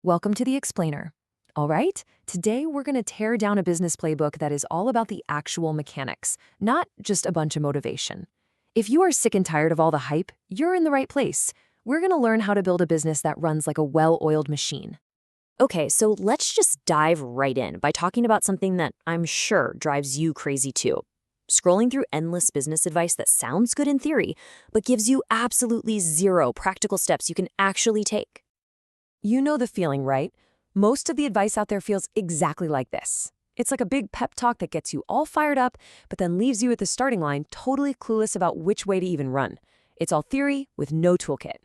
Welcome to the Explainer. All right, today we're going to tear down a business playbook that is all about the actual mechanics, not just a bunch of motivation. If you are sick and tired of all the hype, you're in the right place. We're going to learn how to build a business that runs like a well-oiled machine. Okay, so let's just dive right in by talking about something that I'm sure drives you crazy too. Scrolling through endless business advice that sounds good in theory, but gives you absolutely zero practical steps you can actually take. You know the feeling, right? Most of the advice out there feels exactly like this. It's like a big pep talk that gets you all fired up, but then leaves you at the starting line totally clueless about which way to even run. It's all theory with no toolkit.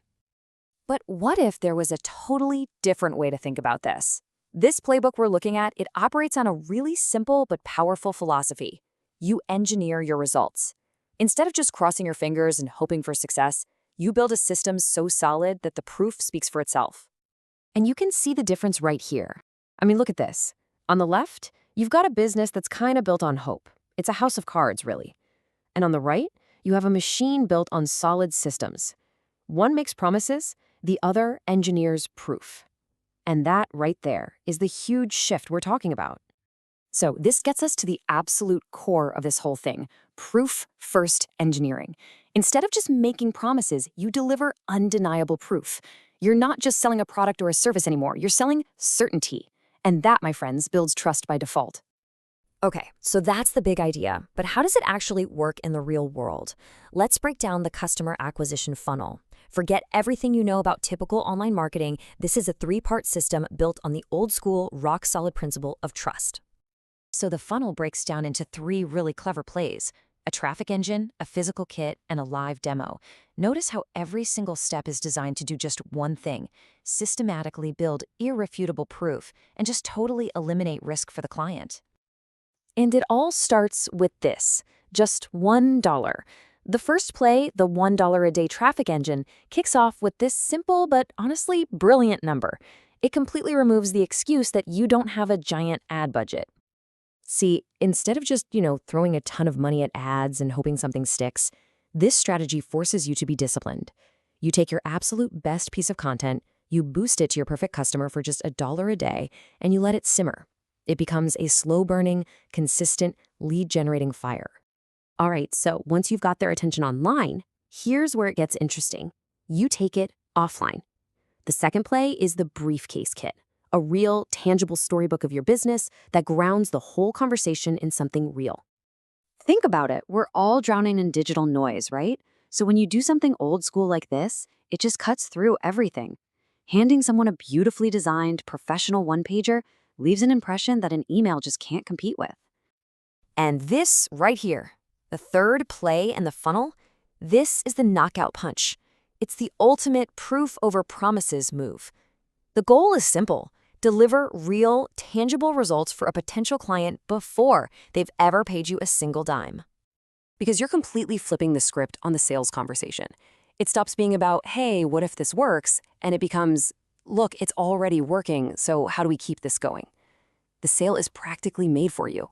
But what if there was a totally different way to think about this? This playbook we're looking at, it operates on a really simple but powerful philosophy. You engineer your results. Instead of just crossing your fingers and hoping for success, you build a system so solid that the proof speaks for itself. And you can see the difference right here. I mean, look at this. On the left, you've got a business that's kind of built on hope. It's a house of cards, really. And on the right, you have a machine built on solid systems. One makes promises, the other engineers proof. And that right there is the huge shift we're talking about. So this gets us to the absolute core of this whole thing, proof-first engineering. Instead of just making promises, you deliver undeniable proof. You're not just selling a product or a service anymore, you're selling certainty. And that, my friends, builds trust by default. Okay, so that's the big idea, but how does it actually work in the real world? Let's break down the customer acquisition funnel. Forget everything you know about typical online marketing. This is a three-part system built on the old-school, rock-solid principle of trust. So the funnel breaks down into three really clever plays: a traffic engine, a physical kit, and a live demo. Notice how every single step is designed to do just one thing: systematically build irrefutable proof and just totally eliminate risk for the client. And it all starts with this, just $1. The first play, the $1 a day traffic engine, kicks off with this simple but honestly brilliant number. It completely removes the excuse that you don't have a giant ad budget. See, instead of just, throwing a ton of money at ads and hoping something sticks, this strategy forces you to be disciplined. You take your absolute best piece of content, you boost it to your perfect customer for just $1 a day, and you let it simmer. It becomes a slow-burning, consistent, lead-generating fire. All right, so once you've got their attention online, here's where it gets interesting. You take it offline. The second play is the briefcase kit, a real, tangible storybook of your business that grounds the whole conversation in something real. Think about it. We're all drowning in digital noise, right? So when you do something old school like this, it just cuts through everything. Handing someone a beautifully designed, professional one-pager leaves an impression that an email just can't compete with. And this right here, the third play in the funnel, this is the knockout punch. It's the ultimate proof over promises move. The goal is simple: deliver real, tangible results for a potential client before they've ever paid you a single dime. Because you're completely flipping the script on the sales conversation. It stops being about, hey, what if this works? And it becomes, look, it's already working, so how do we keep this going? The sale is practically made for you.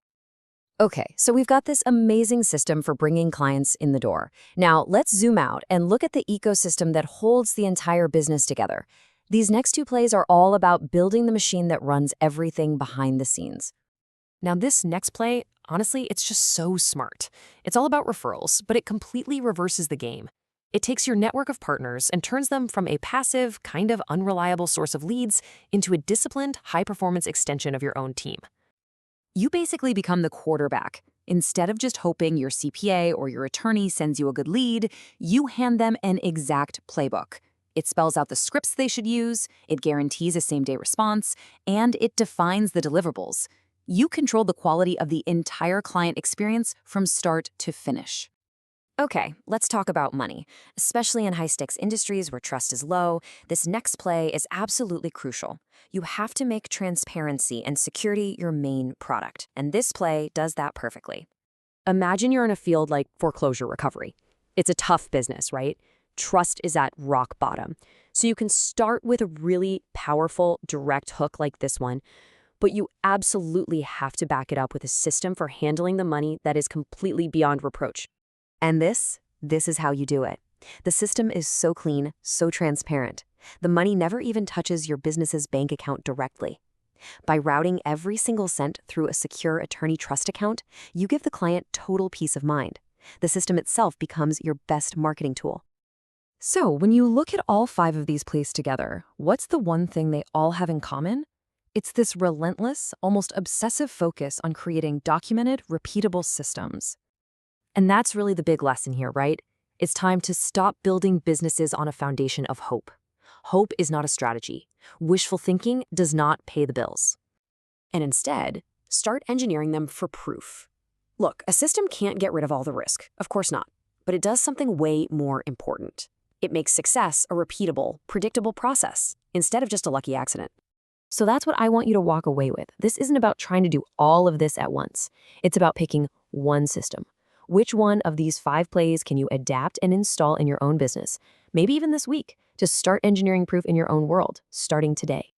Okay, so we've got this amazing system for bringing clients in the door. Now, let's zoom out and look at the ecosystem that holds the entire business together. These next two plays are all about building the machine that runs everything behind the scenes. Now, this next play, honestly, it's just so smart. It's all about referrals, but it completely reverses the game. It takes your network of partners and turns them from a passive, kind of unreliable source of leads into a disciplined, high-performance extension of your own team. You basically become the quarterback. Instead of just hoping your CPA or your attorney sends you a good lead, you hand them an exact playbook. It spells out the scripts they should use, it guarantees a same-day response, and it defines the deliverables. You control the quality of the entire client experience from start to finish. Okay, let's talk about money. Especially in high-stakes industries where trust is low, this next play is absolutely crucial. You have to make transparency and security your main product, and this play does that perfectly. Imagine you're in a field like foreclosure recovery. It's a tough business, right? Trust is at rock bottom. So you can start with a really powerful, direct hook like this one, but you absolutely have to back it up with a system for handling the money that is completely beyond reproach. And this is how you do it. The system is so clean, so transparent. The money never even touches your business's bank account directly. By routing every single cent through a secure attorney trust account, you give the client total peace of mind. The system itself becomes your best marketing tool. So, when you look at all 5 of these plays together, what's the one thing they all have in common? It's this relentless, almost obsessive focus on creating documented, repeatable systems. And that's really the big lesson here, right? It's time to stop building businesses on a foundation of hope. Hope is not a strategy. Wishful thinking does not pay the bills. And instead, start engineering them for proof. Look, a system can't get rid of all the risk. Of course not. But it does something way more important. It makes success a repeatable, predictable process, instead of just a lucky accident. So that's what I want you to walk away with. This isn't about trying to do all of this at once. It's about picking one system. Which one of these 5 plays can you adapt and install in your own business, maybe even this week, to start engineering proof in your own world, starting today?